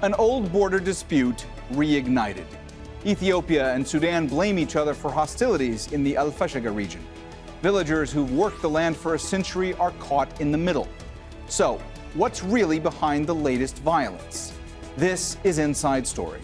An old border dispute reignited. Ethiopia and Sudan blame each other for hostilities in the Fashaga region. Villagers who've worked the land for a century are caught in the middle. So, what's really behind the latest violence? This is Inside Story.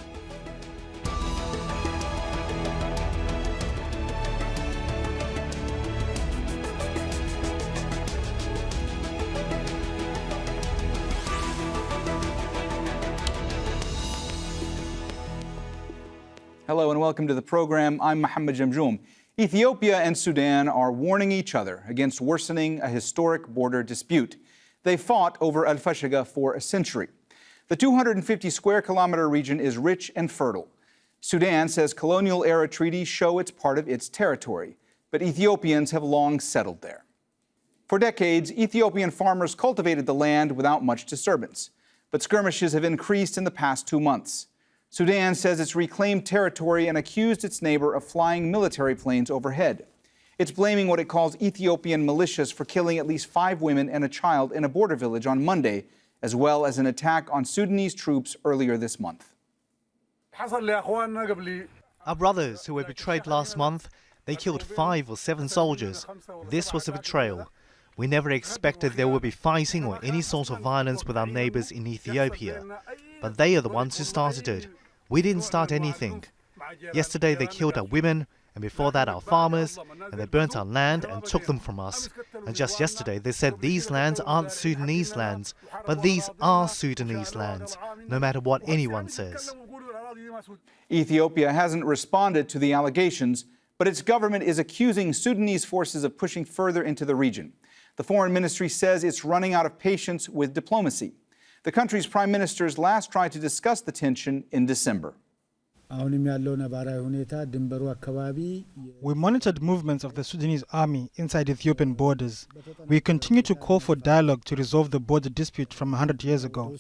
Hello and welcome to the program. I'm Mohammed Jamjoom. Ethiopia and Sudan are warning each other against worsening a historic border dispute. They fought over Al-Fashaga for a century. The 250 square kilometer region is rich and fertile. Sudan says colonial era treaties show it's part of its territory, but Ethiopians have long settled there. For decades, Ethiopian farmers cultivated the land without much disturbance, but skirmishes have increased in the past 2 months. Sudan says it's reclaimed territory and accused its neighbor of flying military planes overhead. It's blaming what it calls Ethiopian militias for killing at least 5 women and a child in a border village on Monday, as well as an attack on Sudanese troops earlier this month. Our brothers who were betrayed last month, they killed 5 or 7 soldiers. This was a betrayal. We never expected there would be fighting or any sort of violence with our neighbors in Ethiopia. But they are the ones who started it. We didn't start anything. Yesterday they killed our women, and before that our farmers, and they burnt our land and took them from us. And just yesterday they said these lands aren't Sudanese lands, but these are Sudanese lands, no matter what anyone says. Ethiopia hasn't responded to the allegations, but its government is accusing Sudanese forces of pushing further into the region. The foreign ministry says it's running out of patience with diplomacy. The country's prime ministers last tried to discuss the tension in December. We monitored movements of the Sudanese army inside Ethiopian borders. We continue to call for dialogue to resolve the border dispute from 100 years ago.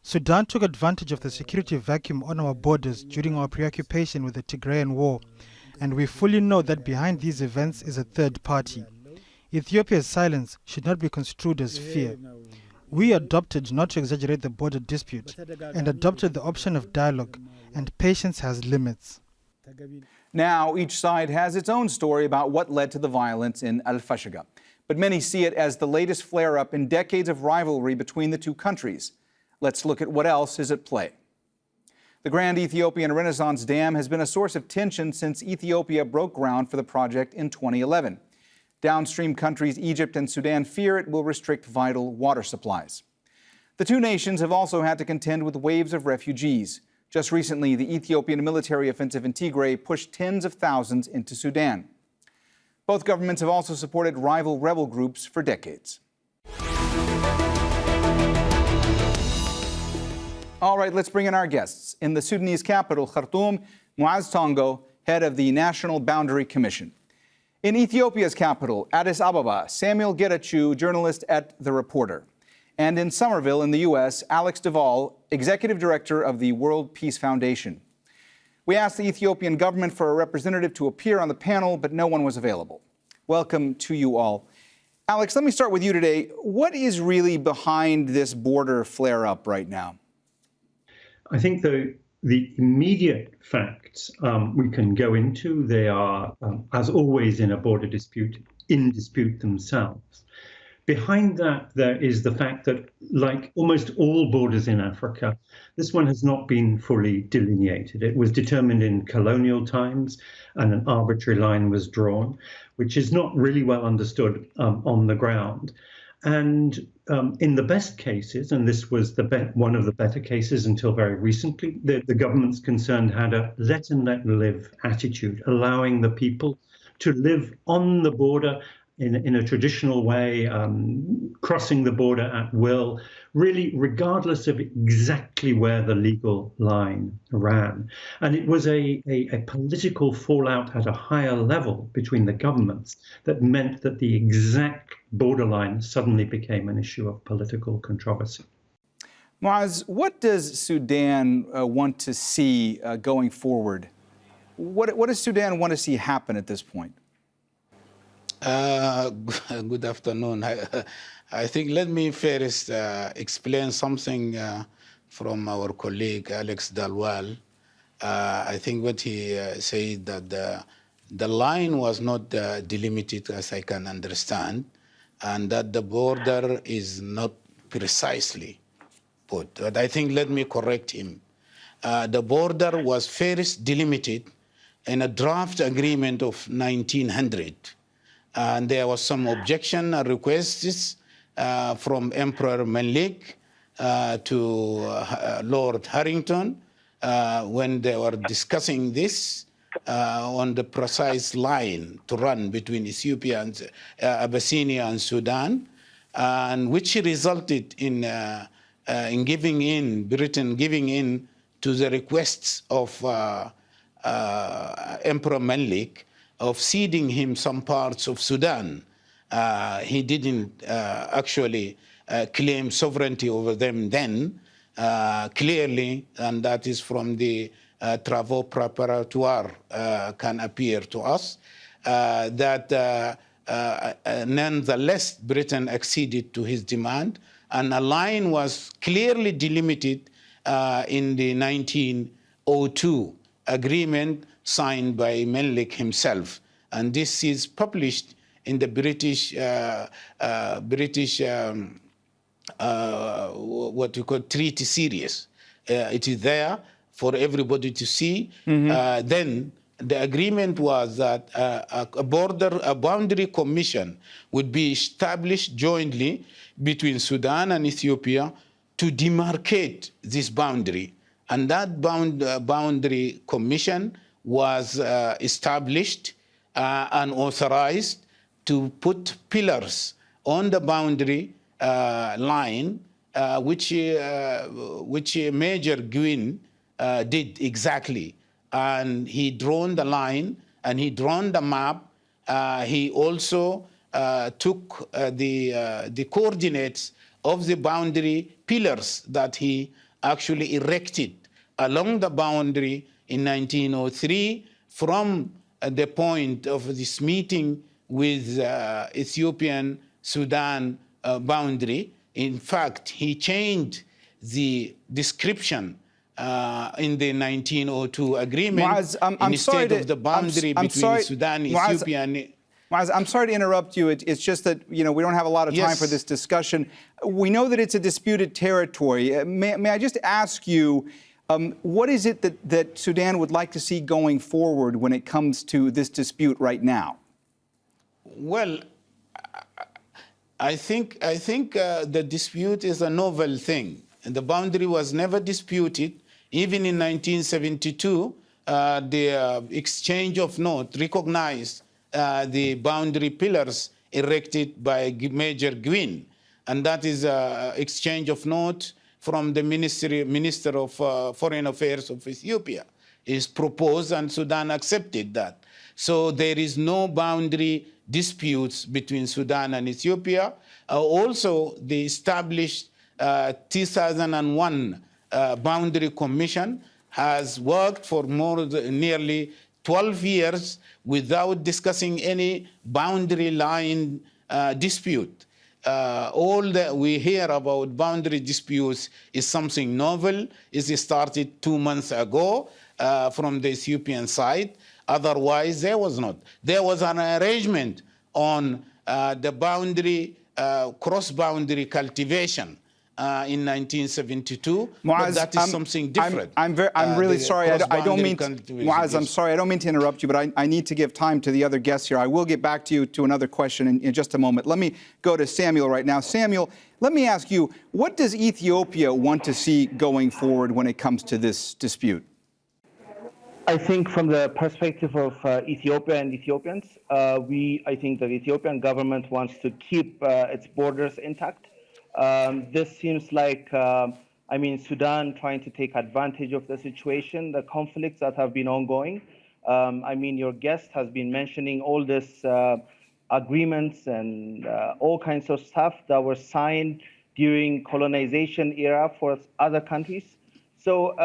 Sudan took advantage of the security vacuum on our borders during our preoccupation with the Tigrayan war, and we fully know that behind these events is a third party. Ethiopia's silence should not be construed as fear. We adopted not to exaggerate the border dispute and adopted the option of dialogue, and patience has limits. Now, each side has its own story about what led to the violence in Al-Fashaga, but many see it as the latest flare-up in decades of rivalry between the two countries. Let's look at what else is at play. The Grand Ethiopian Renaissance Dam has been a source of tension since Ethiopia broke ground for the project in 2011. Downstream countries Egypt and Sudan fear it will restrict vital water supplies. The two nations have also had to contend with waves of refugees. Just recently, the Ethiopian military offensive in Tigray pushed tens of thousands into Sudan. Both governments have also supported rival rebel groups for decades. All right, let's bring in our guests. In the Sudanese capital, Khartoum, Muaz Tongo, head of the National Boundary Commission. In Ethiopia's capital, Addis Ababa, Samuel Getachew, journalist at The Reporter. And in Somerville in the U.S., Alex Duvall, executive director of the World Peace Foundation. We asked the Ethiopian government for a representative to appear on the panel, but no one was available. Welcome to you all. Alex, let me start with you today. What is really behind this border flare-up right now? I think the immediate facts we can go into, they are, as always in a border dispute, in dispute themselves. Behind that, there is the fact that, like almost all borders in Africa, this one has not been fully delineated. It was determined in colonial times, and an arbitrary line was drawn, which is not really well understood on the ground. And in the best cases, and this was one of the better cases until very recently, the governments concerned had a let and let live attitude, allowing the people to live on the border in a traditional way, crossing the border at will, really regardless of exactly where the legal line ran. And it was a political fallout at a higher level between the governments that meant that the exact borderline suddenly became an issue of political controversy. Muaz, what does Sudan want to see going forward? What does Sudan want to see happen at this point? Good afternoon. I think let me first explain something from our colleague Alex Dalwal. I think what he said that the line was not delimited, as I can understand, and that the border is not precisely put. But I think, let me correct him. The border was first delimited in a draft agreement of 1900. And there was some objection and requests from Emperor Menelik to Lord Harrington when they were discussing this on the precise line to run between Ethiopia and Abyssinia and Sudan, and which resulted in giving in, Britain giving in to the requests of Emperor Menelik of ceding him some parts of Sudan. He didn't actually claim sovereignty over them then, clearly, and that is from the travaux préparatoires can appear to us, that nonetheless Britain acceded to his demand, and a line was clearly delimited in the 1902 agreement signed by Menelik himself. And this is published in the British what you call treaty series. It is there for everybody to see. Then the agreement was that a boundary commission would be established jointly between Sudan and Ethiopia to demarcate this boundary. And that boundary commission was established and authorized to put pillars on the boundary line, which Major Gwyn did exactly. And he drawn the line, and he drawn the map. He also took the coordinates of the boundary pillars that he actually erected along the boundary in 1903 from the point of this meeting with Ethiopian Sudan boundary. In fact, he changed the description in the 1902 agreement instead of the boundary between Sudan, Ethiopia, and Muaz, I'm sorry to interrupt you. It's just that, we don't have a lot of time for this discussion. We know that it's a disputed territory. May I just ask you, what is it that Sudan would like to see going forward when it comes to this dispute right now? Well, I think the dispute is a novel thing. And the boundary was never disputed. Even in 1972, the exchange of notes recognized the boundary pillars erected by Major Gwyn. And that is exchange of notes from the Minister of Foreign Affairs of Ethiopia is proposed, and Sudan accepted that. So there is no boundary disputes between Sudan and Ethiopia. Also, the established 2001 Boundary Commission has worked for nearly 12 years without discussing any boundary line dispute. All that we hear about boundary disputes is something novel. It started 2 months ago from the Ethiopian side. Otherwise, there was not. There was an arrangement on the boundary, cross-boundary cultivation in 1972, but that is something different. I'm really sorry. I don't mean to, Muaz, I'm sorry. I don't mean to interrupt you, but I need to give time to the other guests here. I will get back to you to another question in just a moment. Let me go to Samuel right now. Samuel, let me ask you, what does Ethiopia want to see going forward when it comes to this dispute? I think from the perspective of Ethiopia and Ethiopians, I think the Ethiopian government wants to keep its borders intact. This seems like, Sudan trying to take advantage of the situation, the conflicts that have been ongoing. Your guest has been mentioning all this agreements and all kinds of stuff that were signed during colonization era for other countries. So,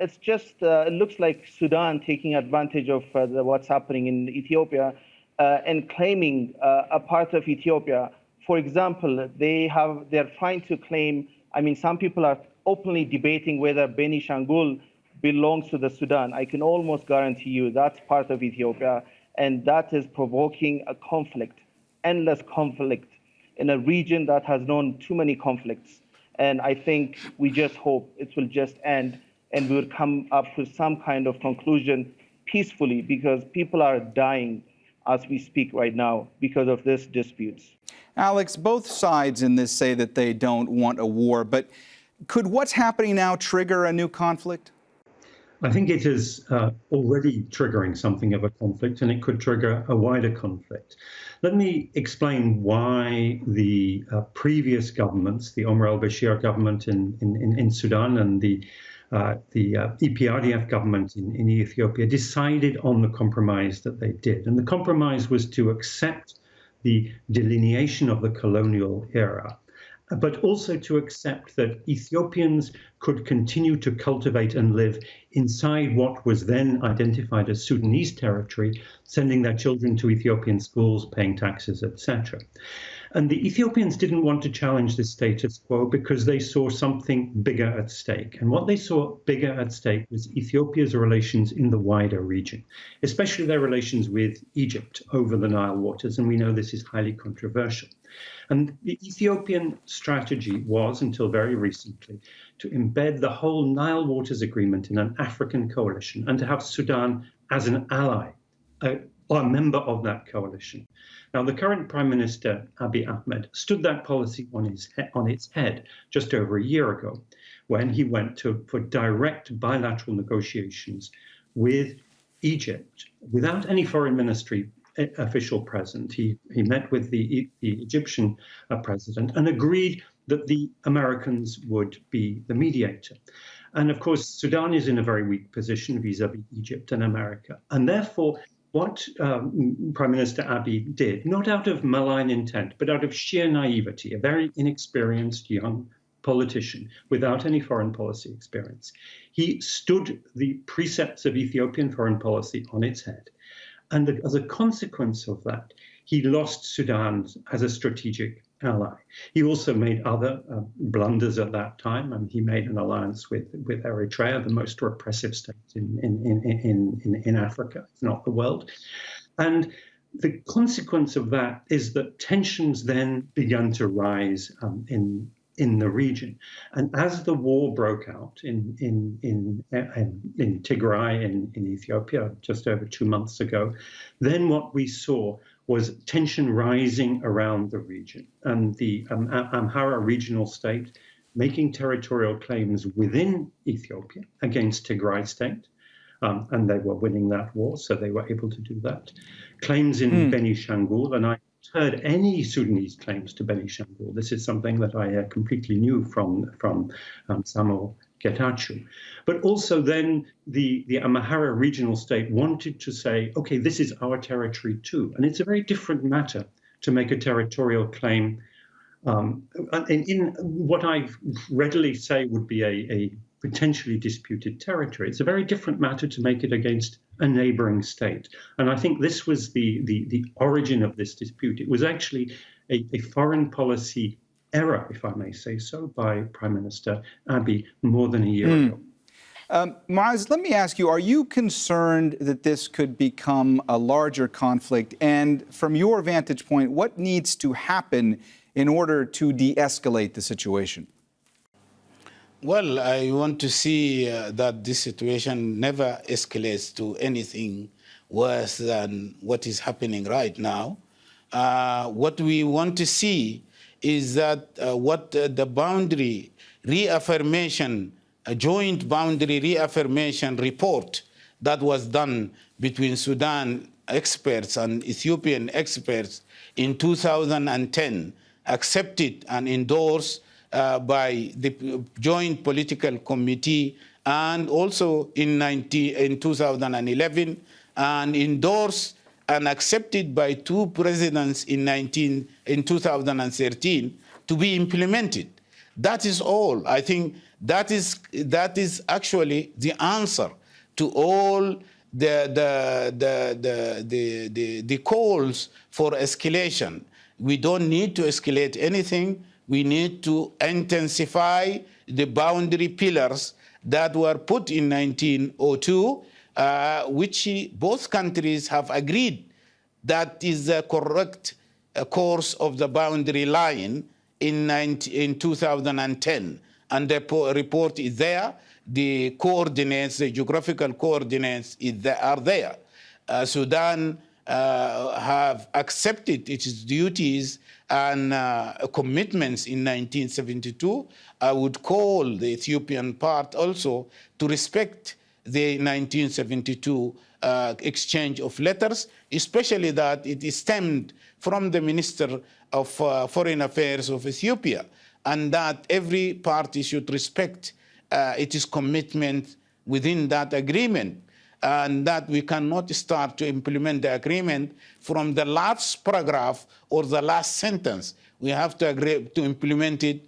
it's just, it looks like Sudan taking advantage of what's happening in Ethiopia and claiming a part of Ethiopia. For example, they're trying to claim I mean, some people are openly debating whether Beni Shangul belongs to the Sudan. I can almost guarantee you that's part of Ethiopia, and that is provoking a conflict, endless conflict, in a region that has known too many conflicts. And I think we just hope it will just end and we will come up with some kind of conclusion peacefully, because people are dying as we speak right now because of this disputes. Alex, both sides in this say that they don't want a war, but could what's happening now trigger a new conflict? I think it is already triggering something of a conflict, and it could trigger a wider conflict. Let me explain why the previous governments, the Omar al-Bashir government in Sudan and the EPRDF government in Ethiopia, decided on the compromise that they did. And the compromise was to accept the delineation of the colonial era, but also to accept that Ethiopians could continue to cultivate and live inside what was then identified as Sudanese territory, sending their children to Ethiopian schools, paying taxes, etc. And the Ethiopians didn't want to challenge this status quo because they saw something bigger at stake. And what they saw bigger at stake was Ethiopia's relations in the wider region, especially their relations with Egypt over the Nile waters. And we know this is highly controversial. And the Ethiopian strategy was, until very recently, to embed the whole Nile Waters Agreement in an African coalition and to have Sudan as an ally, a member of that coalition. Now, the current Prime Minister, Abiy Ahmed, stood that policy on its head just over a year ago when he went for direct bilateral negotiations with Egypt without any foreign ministry official present. He met with the Egyptian president and agreed that the Americans would be the mediator. And of course, Sudan is in a very weak position vis-a-vis Egypt and America. And therefore, what Prime Minister Abiy did, not out of malign intent, but out of sheer naivety, a very inexperienced young politician without any foreign policy experience, he stood the precepts of Ethiopian foreign policy on its head. And as a consequence of that, he lost Sudan as a strategic ally. He also made other blunders at that time, and he made an alliance with Eritrea, the most repressive state in Africa, if not the world. And the consequence of that is that tensions then began to rise in the region. And as the war broke out in Tigray in Ethiopia just over 2 months ago, then what we saw was tension rising around the region, and the Amhara regional state making territorial claims within Ethiopia against Tigray state, and they were winning that war, so they were able to do that. Claims in Beni Shangul, and I heard any Sudanese claims to Beni Shangul. This is something that I completely knew from Samuel Getachew. But also then the Amhara regional state wanted to say, okay, this is our territory too. And it's a very different matter to make a territorial claim in what I readily say would be a potentially disputed territory. It's a very different matter to make it against a neighboring state. And I think this was the origin of this dispute. It was actually a foreign policy error, if I may say so, by Prime Minister Abiy more than a year ago. Muaz, let me ask you, are you concerned that this could become a larger conflict? And from your vantage point, what needs to happen in order to de-escalate the situation? Well, I want to see that this situation never escalates to anything worse than what is happening right now. What we want to see is that the boundary reaffirmation, a joint boundary reaffirmation report that was done between Sudan experts and Ethiopian experts in 2010, accepted and endorsed by the Joint Political Committee, and also in 2011, and endorsed and accepted by two presidents in 2013 to be implemented. That is all. I think that is actually the answer to all the calls for escalation. We don't need to escalate anything. We need to intensify the boundary pillars that were put in 1902, which both countries have agreed that is the correct course of the boundary line in 2010. And the report is there. The coordinates, the geographical coordinates are there. Sudan have accepted its duties and commitments in 1972. I would call the Ethiopian part also to respect the 1972 exchange of letters, especially that it stemmed from the Minister of Foreign Affairs of Ethiopia, and that every party should respect its commitment within that agreement, and that we cannot start to implement the agreement from the last paragraph or the last sentence. We have to agree to implement it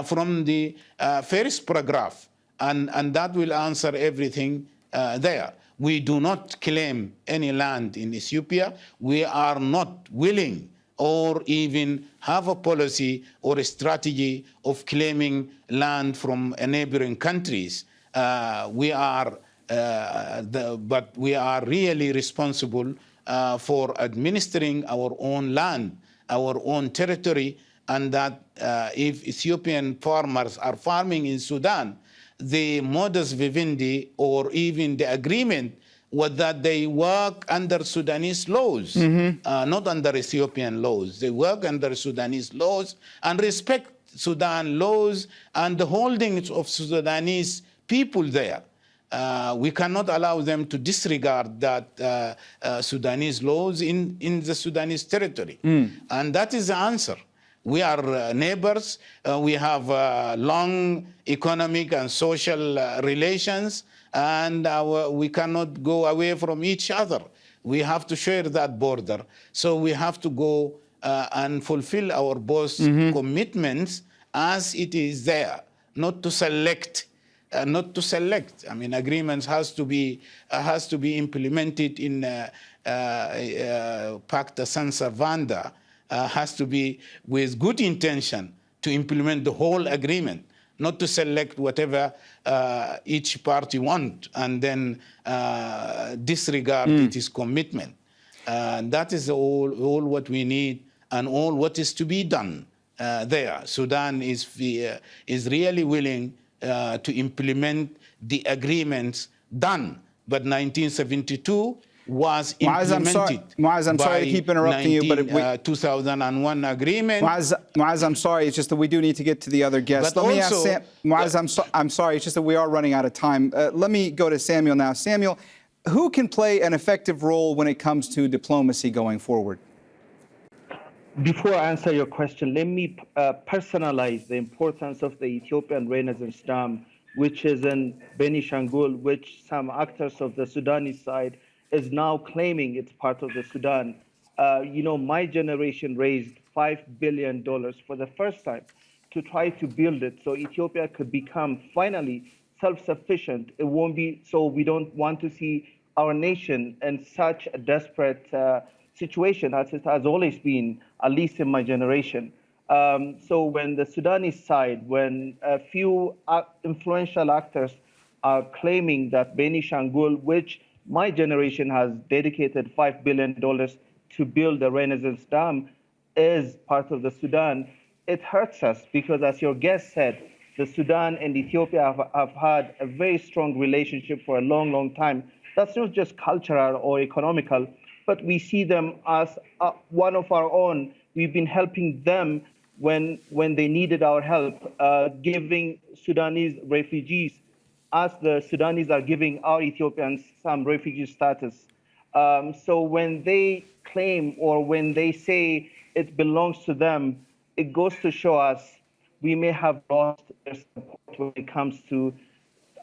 from the first paragraph, and that will answer everything there. We do not claim any land in Ethiopia. We are not willing or even have a policy or a strategy of claiming land from neighboring countries. But we are really responsible for administering our own land, our own territory, and that if Ethiopian farmers are farming in Sudan, the modus vivendi or even the agreement was that they work under Sudanese laws, not under Ethiopian laws. They work under Sudanese laws and respect Sudan laws and the holdings of Sudanese people there. We cannot allow them to disregard that Sudanese laws in the Sudanese territory. And that is the answer. We are neighbors. We have long economic and social relations, and we cannot go away from each other. We have to share that border. So we have to go and fulfill our both commitments as it is there, not to select. Not to select. I mean, agreements has to be implemented in Pacta San Servanda. Has to be with good intention to implement the whole agreement, not to select whatever each party wants and then disregard its commitment. That is all what we need and all what is to be done there. Sudan is really willing to implement the agreements done, but 1972 was implemented. Muaz, I'm sorry to keep interrupting you, but 2001 agreement. Muaz, I'm sorry. It's just that we do need to get to the other guests. But Let me also, ask Muaz. I'm sorry. It's just that we are running out of time. Let me go to Samuel now. Samuel, who can play an effective role when it comes to diplomacy going forward? Before I answer your question, let me personalize the importance of the Ethiopian Renaissance Dam, which is in Beni Shangul, which some actors of the Sudanese side is now claiming it's part of the Sudan. My generation raised $5 billion for the first time to try to build it so Ethiopia could become finally self-sufficient. It won't be, so we don't want to see our nation in such a desperate situation as it has always been, at least in my generation. So when the Sudanese side, when a few influential actors are claiming that Beni Shangul, which my generation has dedicated $5 billion to build the Renaissance Dam, is part of the Sudan, it hurts us because, as your guest said, the Sudan and Ethiopia have had a very strong relationship for a long, long time. That's not just cultural or economical, but we see them as one of our own. We've been helping them when they needed our help, giving Sudanese refugees, as the Sudanese are giving our Ethiopians some refugee status. So when they claim or when they say it belongs to them, it goes to show us we may have lost their support when it comes to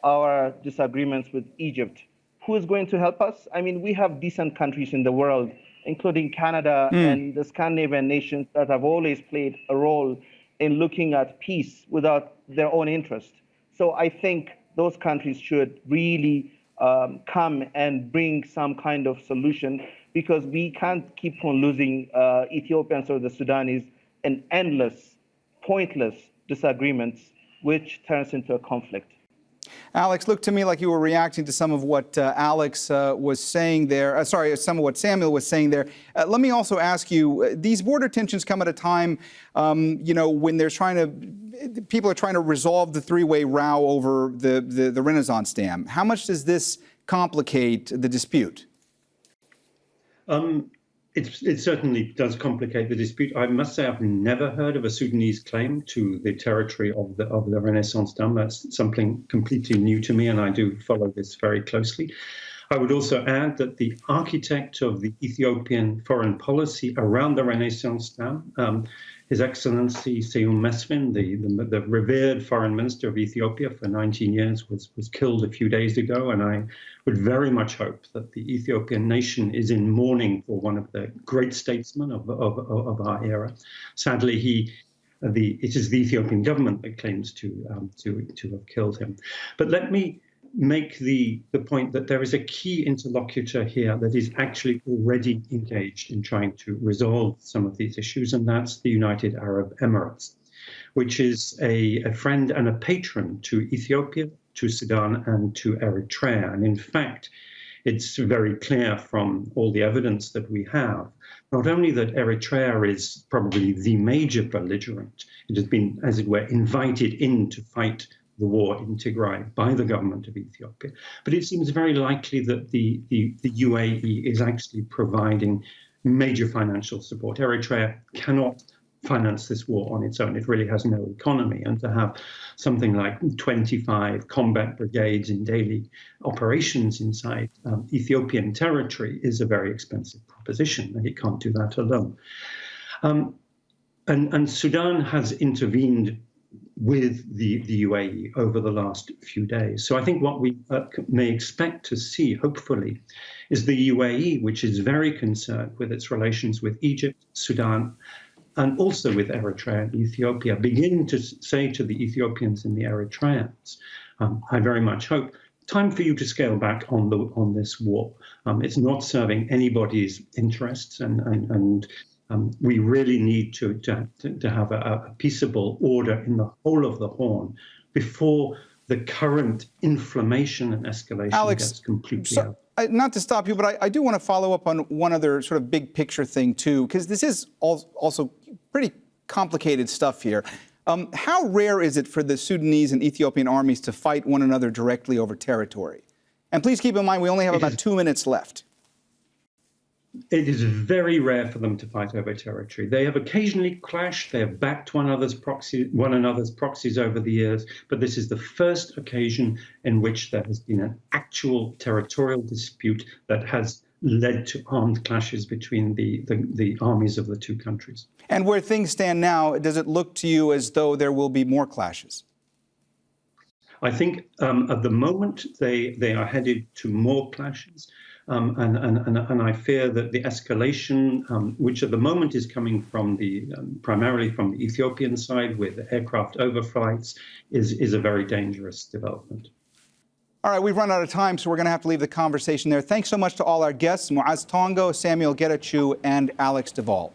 our disagreements with Egypt. Who is going to help us? I mean, we have decent countries in the world, including Canada and the Scandinavian nations that have always played a role in looking at peace without their own interest. So I think those countries should really come and bring some kind of solution, because we can't keep on losing Ethiopians or the Sudanese in endless pointless disagreements, which turns into a conflict. Alex, looked to me like you were reacting to some of what Alex was saying there. Some of what Samuel was saying there. Let me also ask you: these border tensions come at a time, when people are trying to resolve the three-way row over the Renaissance Dam. How much does this complicate the dispute? It certainly does complicate the dispute. I must say I've never heard of a Sudanese claim to the territory of the Renaissance Dam. That's something completely new to me, and I do follow this very closely. I would also add that the architect of the Ethiopian foreign policy around the Renaissance Dam, His Excellency Seyum Mesfin, the revered foreign minister of Ethiopia for 19 years, was killed a few days ago. And I would very much hope that the Ethiopian nation is in mourning for one of the great statesmen of our era. Sadly, it is the Ethiopian government that claims to have killed him. But let me make the point that there is a key interlocutor here that is actually already engaged in trying to resolve some of these issues, and that's the United Arab Emirates, which is a friend and a patron to Ethiopia, to Sudan, and to Eritrea. And in fact, it's very clear from all the evidence that we have, not only that Eritrea is probably the major belligerent, it has been, as it were, invited in to fight the war in Tigray by the government of Ethiopia. But it seems very likely that the UAE is actually providing major financial support. Eritrea cannot finance this war on its own. It really has no economy. And to have something like 25 combat brigades in daily operations inside Ethiopian territory is a very expensive proposition, and it can't do that alone. And Sudan has intervened with the UAE over the last few days. So I think what we may expect to see, hopefully, is the UAE, which is very concerned with its relations with Egypt, Sudan, and also with Eritrea and Ethiopia, begin to say to the Ethiopians and the Eritreans, I very much hope, time for you to scale back on this war. It's not serving anybody's interests, and we really need to have a peaceable order in the whole of the Horn before the current inflammation and escalation gets completely out. Not to stop you, but I do want to follow up on one other sort of big picture thing, too, because this is also pretty complicated stuff here. How rare is it for the Sudanese and Ethiopian armies to fight one another directly over territory? And please keep in mind, we only have about 2 minutes left. It is very rare for them to fight over territory. They have occasionally clashed. They have backed one another's proxies over the years. But this is the first occasion in which there has been an actual territorial dispute that has led to armed clashes between the armies of the two countries. And where things stand now, does it look to you as though there will be more clashes? I think at the moment they are headed to more clashes. And I fear that the escalation, which at the moment is coming from primarily from the Ethiopian side with aircraft overflights, is a very dangerous development. All right, we've run out of time, so we're going to have to leave the conversation there. Thanks so much to all our guests, Muaz Tongo, Samuel Getachew, and Alex Duvall.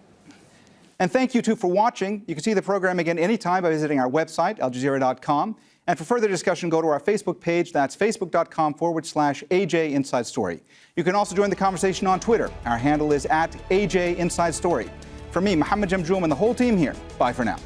And thank you, too, for watching. You can see the program again anytime by visiting our website, aljazeera.com. And for further discussion, go to our Facebook page. That's facebook.com/AJ Inside Story. You can also join the conversation on Twitter. Our handle is @AJ Inside Story. For me, Mohammed Jamjoom, and the whole team here, bye for now.